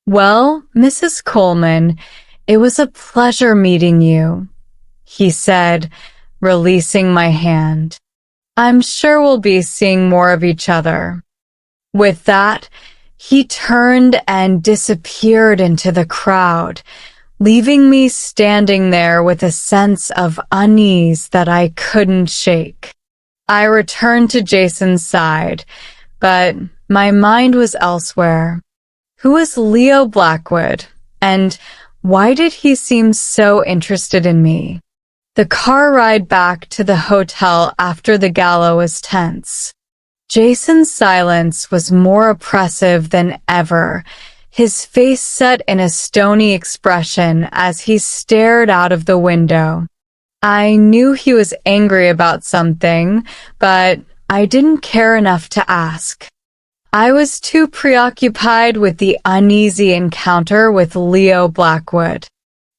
Well, Mrs. Coleman, it was a pleasure meeting you, he said, releasing my hand. I'm sure we'll be seeing more of each other. With that, he turned and disappeared into the crowd, leaving me standing there with a sense of unease that I couldn't shake. I returned to Jason's side, but my mind was elsewhere. Who is Leo Blackwood, and why did he seem so interested in me? The car ride back to the hotel after the gala was tense. Jason's silence was more oppressive than ever, his face set in a stony expression as he stared out of the window. I knew he was angry about something, but I didn't care enough to ask. I was too preoccupied with the uneasy encounter with Leo Blackwood.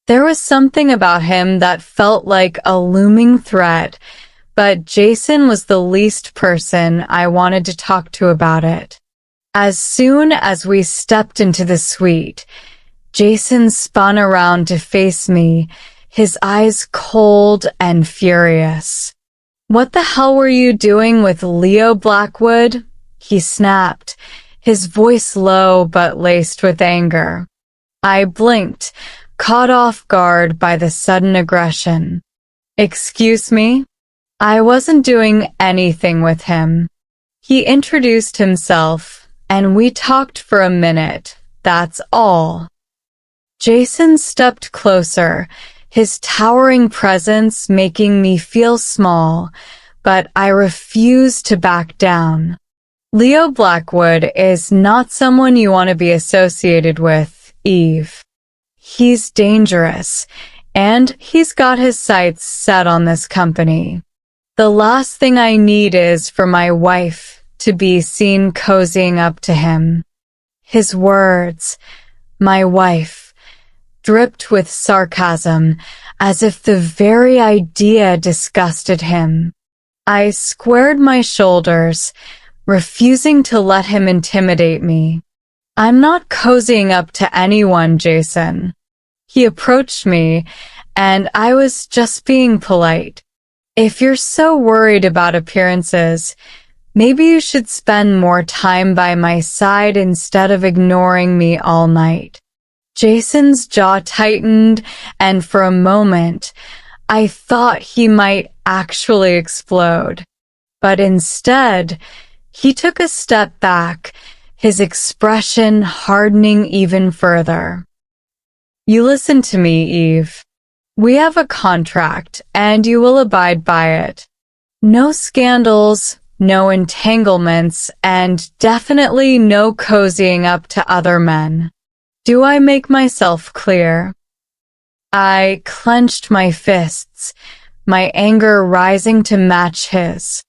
There was something about him that felt like a looming threat, but Jason was the least person I wanted to talk to about it. As soon as we stepped into the suite, Jason spun around to face me, his eyes cold and furious. "What the hell were you doing with Leo Blackwood?" he snapped, his voice low but laced with anger. I blinked, caught off guard by the sudden aggression. "Excuse me? I wasn't doing anything with him." He introduced himself, and we talked for a minute, that's all. Jason stepped closer, his towering presence making me feel small, but I refused to back down. "Leo Blackwood is not someone you want to be associated with, Eve. He's dangerous, and he's got his sights set on this company. The last thing I need is for my wife to be seen cozying up to him." His words, "my wife," dripped with sarcasm, as if the very idea disgusted him. I squared my shoulders, refusing to let him intimidate me. "I'm not cozying up to anyone, Jason." He approached me, and I was just being polite. "If you're so worried about appearances, maybe you should spend more time by my side instead of ignoring me all night." Jason's jaw tightened, and for a moment, I thought he might actually explode. But instead, he took a step back, his expression hardening even further. "You listen to me, Eve. We have a contract, and you will abide by it. No scandals, no entanglements, and definitely no cozying up to other men. Do I make myself clear?" I clenched my fists, my anger rising to match his.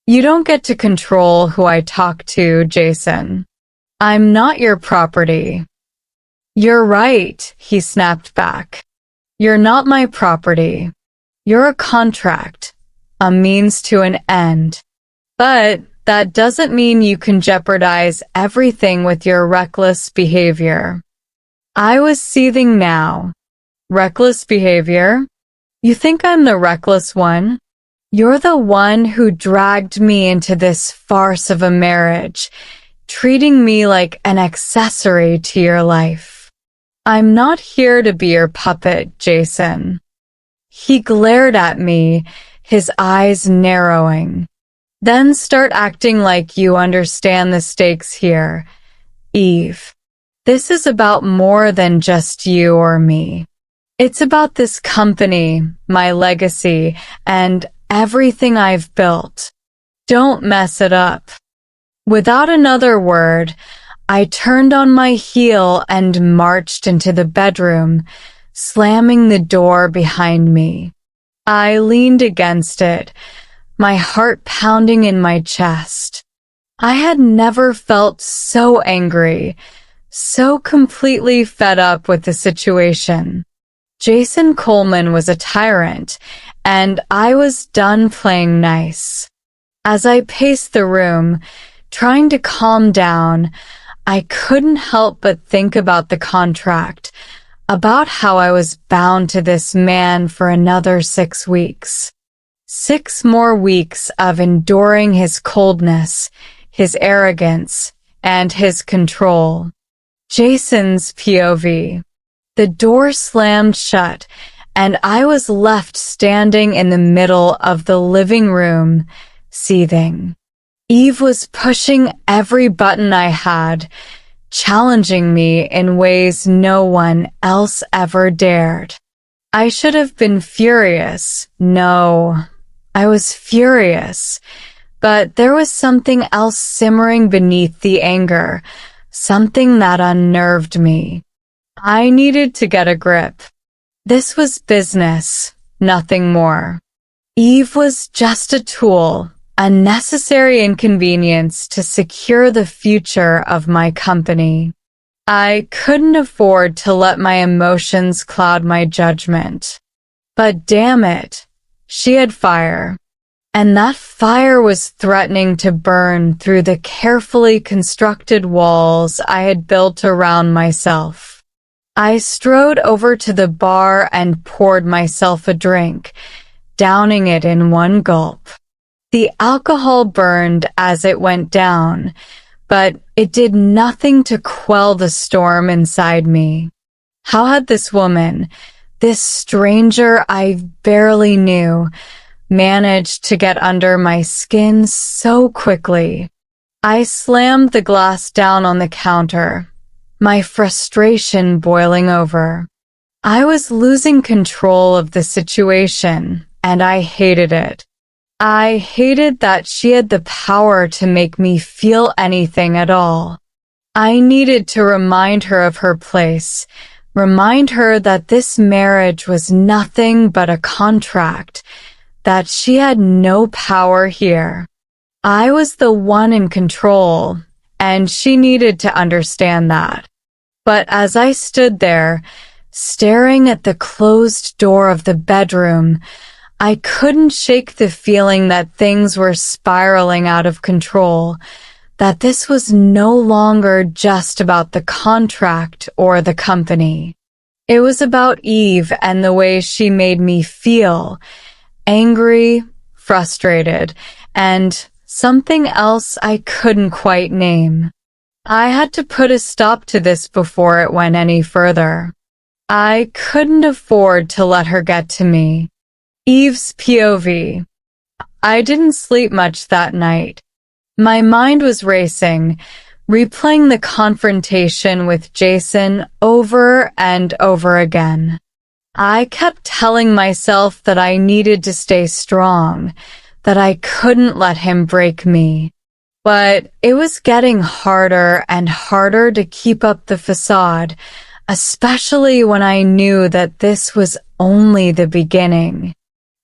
"You don't get to control who I talk to, Jason. I'm not your property." "You're right," he snapped back. "You're not my property. You're a contract, a means to an end. But that doesn't mean you can jeopardize everything with your reckless behavior." I was seething now. "Reckless behavior? You think I'm the reckless one? You're the one who dragged me into this farce of a marriage, treating me like an accessory to your life. I'm not here to be your puppet, Jason." He glared at me, his eyes narrowing. "Then start acting like you understand the stakes here, Eve. This is about more than just you or me. It's about this company, my legacy, and everything I've built. Don't mess it up." Without another word, I turned on my heel and marched into the bedroom, slamming the door behind me. I leaned against it, my heart pounding in my chest. I had never felt so angry, so completely fed up with the situation. Jason Coleman was a tyrant, and I was done playing nice. As I paced the room, trying to calm down, I couldn't help but think about the contract, about how I was bound to this man for another 6 weeks. 6 more weeks of enduring his coldness, his arrogance, and his control. Jason's POV. The door slammed shut, and I was left standing in the middle of the living room, seething. Eve was pushing every button I had, challenging me in ways no one else ever dared. I should have been furious. No, I was furious. But there was something else simmering beneath the anger, something that unnerved me. I needed to get a grip. This was business, nothing more. Eve was just a tool, a necessary inconvenience to secure the future of my company. I couldn't afford to let my emotions cloud my judgment. But damn it, she had fire. And that fire was threatening to burn through the carefully constructed walls I had built around myself. I strode over to the bar and poured myself a drink, downing it in one gulp. The alcohol burned as it went down, but it did nothing to quell the storm inside me. How had this woman, this stranger I barely knew, managed to get under my skin so quickly? I slammed the glass down on the counter, my frustration boiling over. I was losing control of the situation, and I hated it. I hated that she had the power to make me feel anything at all. I needed to remind her of her place, remind her that this marriage was nothing but a contract, that she had no power here. I was the one in control, and she needed to understand that. But as I stood there, staring at the closed door of the bedroom, I couldn't shake the feeling that things were spiraling out of control, that this was no longer just about the contract or the company. It was about Eve and the way she made me feel, angry, frustrated, and something else I couldn't quite name. I had to put a stop to this before it went any further. I couldn't afford to let her get to me. Eve's POV. I didn't sleep much that night. My mind was racing, replaying the confrontation with Jason over and over again. I kept telling myself that I needed to stay strong, that I couldn't let him break me. But it was getting harder and harder to keep up the facade, especially when I knew that this was only the beginning.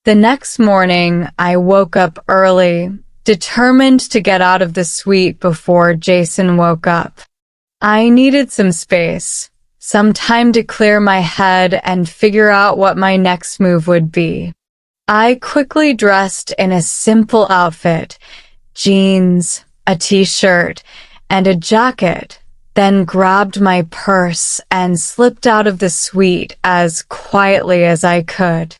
The next morning, I woke up early, determined to get out of the suite before Jason woke up. I needed some space, some time to clear my head and figure out what my next move would be. I quickly dressed in a simple outfit, jeans, a t-shirt, and a jacket, then grabbed my purse and slipped out of the suite as quietly as I could.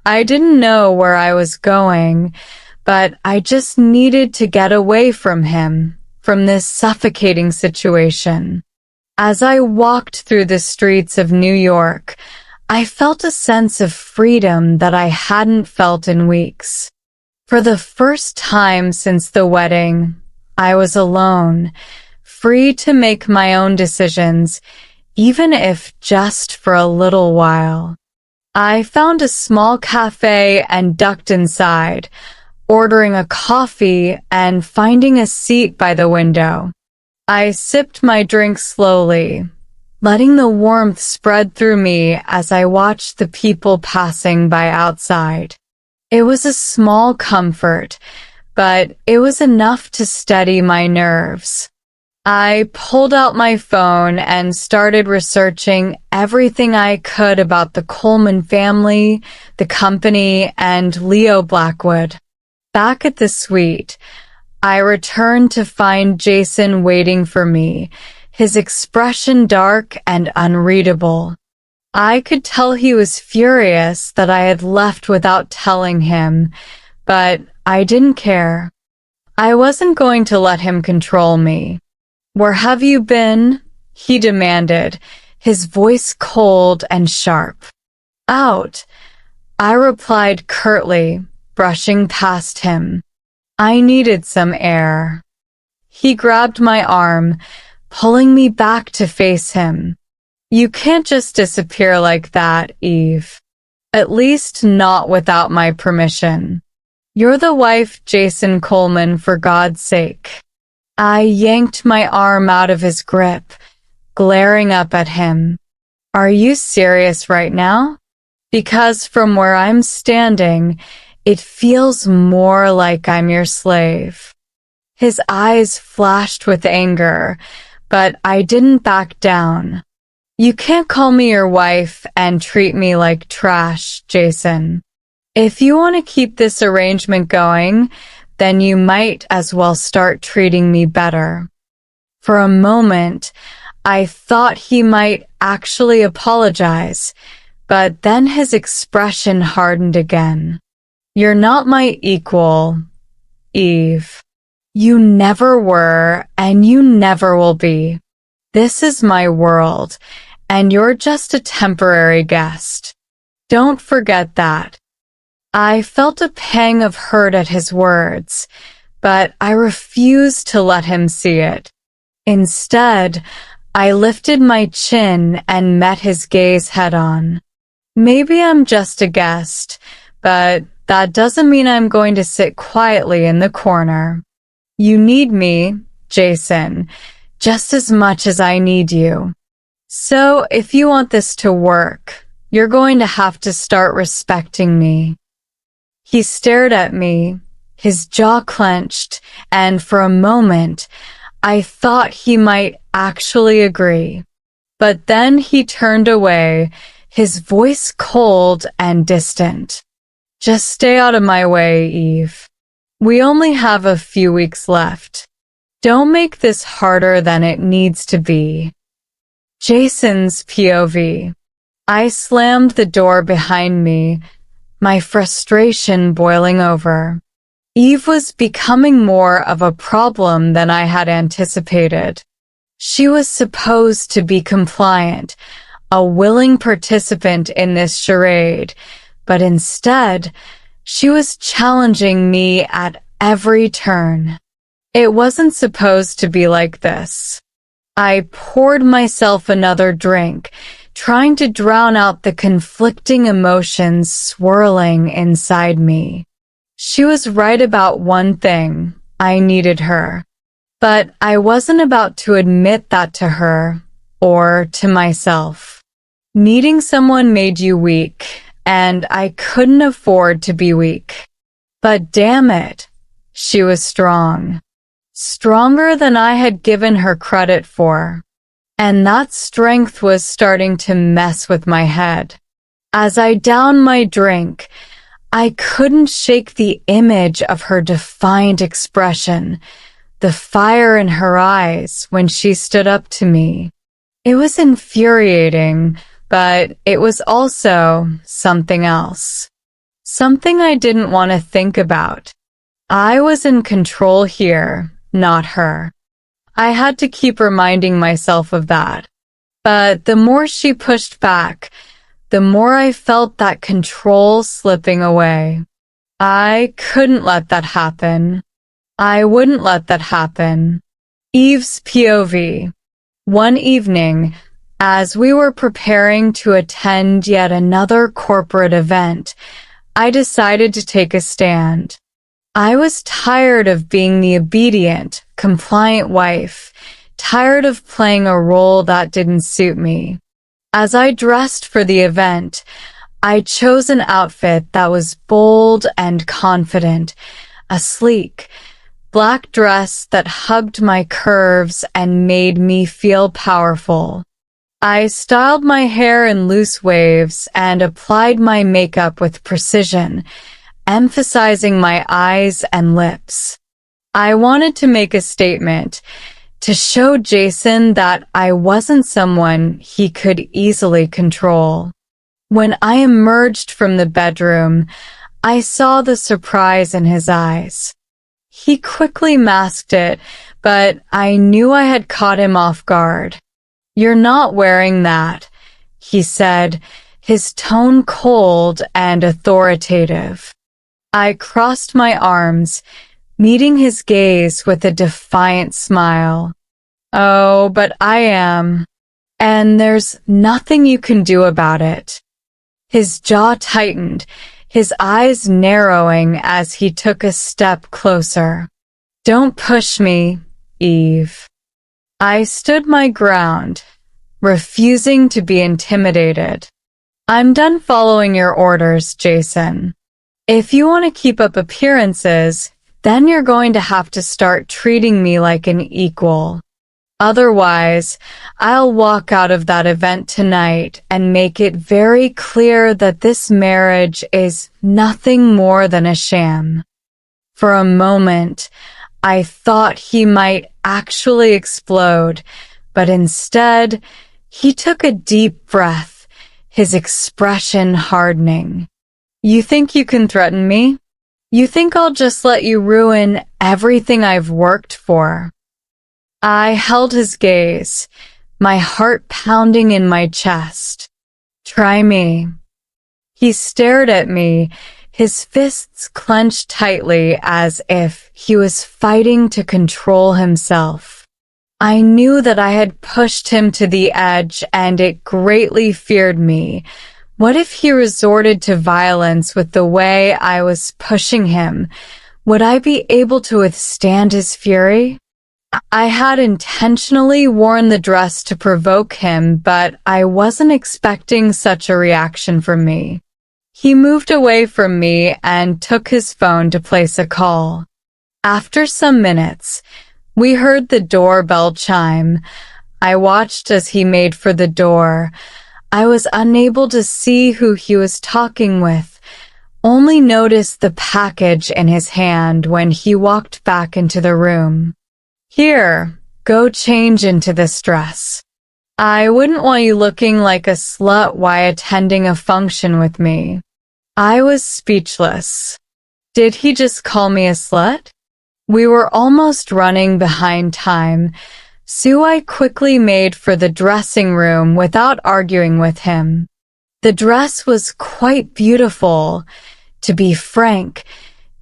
I didn't know where I was going, but I just needed to get away from him, from this suffocating situation. As I walked through the streets of New York, I felt a sense of freedom that I hadn't felt in weeks. For the first time since the wedding, I was alone, free to make my own decisions, even if just for a little while. I found a small cafe and ducked inside, ordering a coffee and finding a seat by the window. I sipped my drink slowly, letting the warmth spread through me as I watched the people passing by outside. It was a small comfort, but it was enough to steady my nerves. I pulled out my phone and started researching everything I could about the Coleman family, the company, and Leo Blackwood. Back at the suite, I returned to find Jason waiting for me, his expression dark and unreadable. I could tell he was furious that I had left without telling him, but I didn't care. I wasn't going to let him control me. "Where have you been?" he demanded, his voice cold and sharp. "Out," I replied curtly, brushing past him. I needed some air. He grabbed my arm, pulling me back to face him. "You can't just disappear like that, Eve. At least not without my permission. You're the wife, Jason Coleman, for God's sake." I yanked my arm out of his grip, glaring up at him. "Are you serious right now? Because from where I'm standing, it feels more like I'm your slave." His eyes flashed with anger, but I didn't back down. "You can't call me your wife and treat me like trash, Jason. If you want to keep this arrangement going, then you might as well start treating me better." For a moment, I thought he might actually apologize, but then his expression hardened again. "You're not my equal, Eve. You never were, and you never will be. This is my world, and you're just a temporary guest. Don't forget that." I felt a pang of hurt at his words, but I refused to let him see it. Instead, I lifted my chin and met his gaze head-on. "Maybe I'm just a guest, but that doesn't mean I'm going to sit quietly in the corner. You need me, Jason, just as much as I need you. So if you want this to work, you're going to have to start respecting me." He stared at me, his jaw clenched, and for a moment, I thought he might actually agree. But then he turned away, his voice cold and distant. "Just stay out of my way, Eve. We only have a few weeks left. Don't make this harder than it needs to be." Jason's POV. I slammed the door behind me, my frustration boiling over. Eve was becoming more of a problem than I had anticipated. She was supposed to be compliant, a willing participant in this charade, but instead, she was challenging me at every turn. It wasn't supposed to be like this. I poured myself another drink, trying to drown out the conflicting emotions swirling inside me. She was right about one thing: I needed her. But I wasn't about to admit that to her, or to myself. Needing someone made you weak, and I couldn't afford to be weak. But damn it, she was strong. Stronger than I had given her credit for. And that strength was starting to mess with my head. As I downed my drink, I couldn't shake the image of her defiant expression, the fire in her eyes when she stood up to me. It was infuriating, but it was also something else. Something I didn't want to think about. I was in control here, not her. I had to keep reminding myself of that. But the more she pushed back, the more I felt that control slipping away. I couldn't let that happen. I wouldn't let that happen. Eve's POV. One evening, as we were preparing to attend yet another corporate event, I decided to take a stand. I was tired of being the obedient, compliant wife, tired of playing a role that didn't suit me. As I dressed for the event, I chose an outfit that was bold and confident, a sleek, black dress that hugged my curves and made me feel powerful. I styled my hair in loose waves and applied my makeup with precision, emphasizing my eyes and lips. I wanted to make a statement, to show Jason that I wasn't someone he could easily control. When I emerged from the bedroom, I saw the surprise in his eyes. He quickly masked it, but I knew I had caught him off guard. "You're not wearing that," he said, his tone cold and authoritative. I crossed my arms, meeting his gaze with a defiant smile. "Oh, but I am. And there's nothing you can do about it." His jaw tightened, his eyes narrowing as he took a step closer. "Don't push me, Eve." I stood my ground, refusing to be intimidated. "I'm done following your orders, Jason. If you want to keep up appearances, then you're going to have to start treating me like an equal. Otherwise, I'll walk out of that event tonight and make it very clear that this marriage is nothing more than a sham." For a moment, I thought he might actually explode, but instead, he took a deep breath, his expression hardening. "You think you can threaten me? You think I'll just let you ruin everything I've worked for?" I held his gaze, my heart pounding in my chest. "Try me." He stared at me, his fists clenched tightly as if he was fighting to control himself. I knew that I had pushed him to the edge, and it greatly feared me. What if he resorted to violence with the way I was pushing him? Would I be able to withstand his fury? I had intentionally worn the dress to provoke him, but I wasn't expecting such a reaction from me. He moved away from me and took his phone to place a call. After some minutes, we heard the doorbell chime. I watched as he made for the door. I was unable to see who he was talking with, only noticed the package in his hand when he walked back into the room. "Here, go change into this dress. I wouldn't want you looking like a slut while attending a function with me." I was speechless. Did he just call me a slut? We were almost running behind time, so I quickly made for the dressing room without arguing with him. The dress was quite beautiful. To be frank,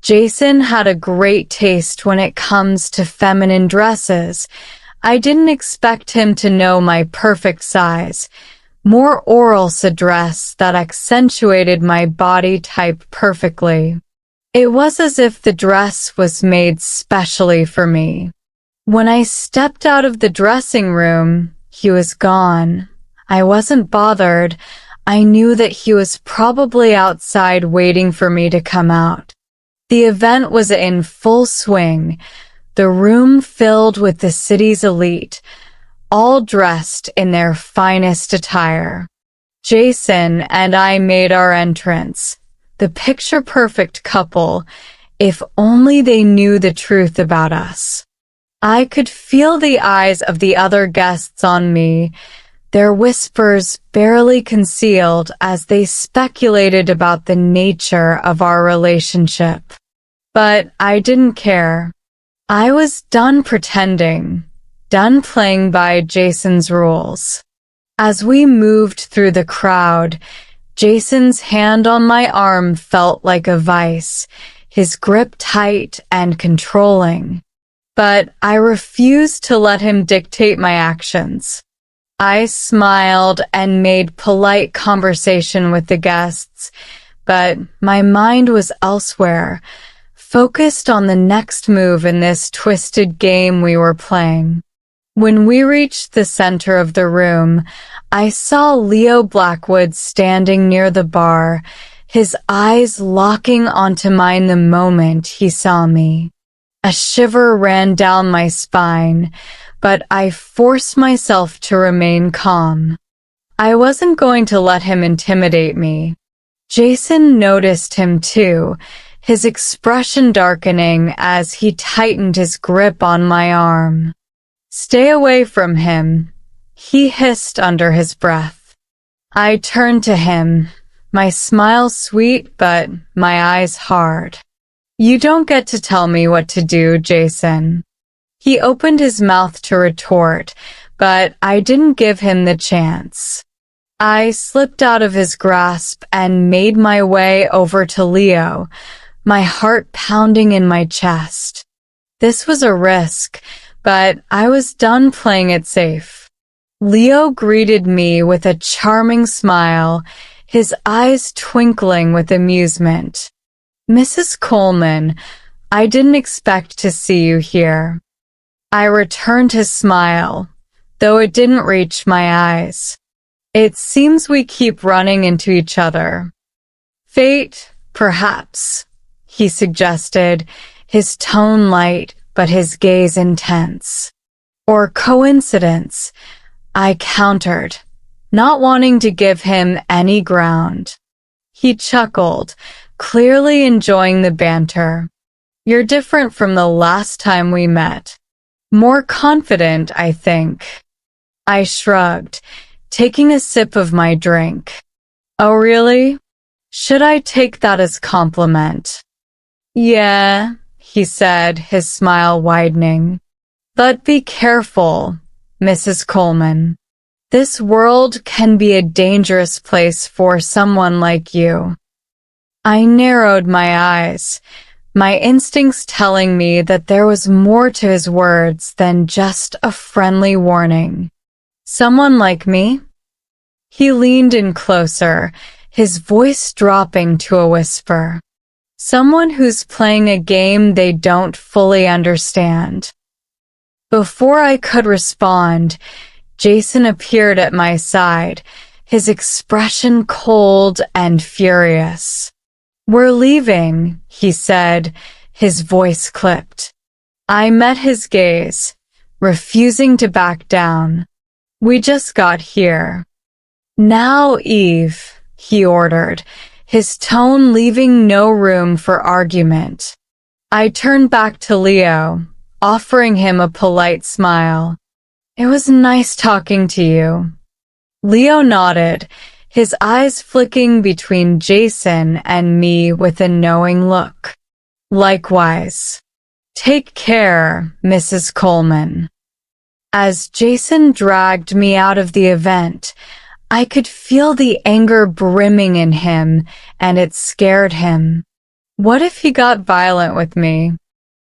Jason had a great taste when it comes to feminine dresses. I didn't expect him to know my perfect size. More orals a dress that accentuated my body type perfectly. It was as if the dress was made specially for me. When I stepped out of the dressing room, he was gone. I wasn't bothered. I knew that he was probably outside waiting for me to come out. The event was in full swing, the room filled with the city's elite, all dressed in their finest attire. Jason and I made our entrance, the picture-perfect couple, if only they knew the truth about us. I could feel the eyes of the other guests on me, their whispers barely concealed as they speculated about the nature of our relationship. But I didn't care. I was done pretending, done playing by Jason's rules. As we moved through the crowd, Jason's hand on my arm felt like a vice, his grip tight and controlling. But I refused to let him dictate my actions. I smiled and made polite conversation with the guests, but my mind was elsewhere, focused on the next move in this twisted game we were playing. When we reached the center of the room, I saw Leo Blackwood standing near the bar, his eyes locking onto mine the moment he saw me. A shiver ran down my spine, but I forced myself to remain calm. I wasn't going to let him intimidate me. Jason noticed him too, his expression darkening as he tightened his grip on my arm. "Stay away from him," he hissed under his breath. I turned to him, my smile sweet but my eyes hard. "You don't get to tell me what to do, Jason." He opened his mouth to retort, but I didn't give him the chance. I slipped out of his grasp and made my way over to Leo, my heart pounding in my chest. This was a risk, but I was done playing it safe. Leo greeted me with a charming smile, his eyes twinkling with amusement. "Mrs. Coleman, I didn't expect to see you here." I returned his smile, though it didn't reach my eyes. "It seems we keep running into each other." "Fate, perhaps," he suggested, his tone light but his gaze intense. "Or coincidence," I countered, not wanting to give him any ground. He chuckled, clearly enjoying the banter. "You're different from the last time we met. More confident, I think." I shrugged, taking a sip of my drink. "Oh, really? Should I take that as compliment?" "Yeah," he said, his smile widening. "But be careful, Mrs. Coleman. This world can be a dangerous place for someone like you." I narrowed my eyes, my instincts telling me that there was more to his words than just a friendly warning. "Someone like me?" He leaned in closer, his voice dropping to a whisper. "Someone who's playing a game they don't fully understand." Before I could respond, Jason appeared at my side, his expression cold and furious. "We're leaving," he said, his voice clipped. I met his gaze, refusing to back down. "We just got here." "Now, Eve," he ordered, his tone leaving no room for argument. I turned back to Leo, offering him a polite smile. "It was nice talking to you." Leo nodded, his eyes flicking between Jason and me with a knowing look. "Likewise. Take care, Mrs. Coleman." As Jason dragged me out of the event, I could feel the anger brimming in him, and it scared him. What if he got violent with me?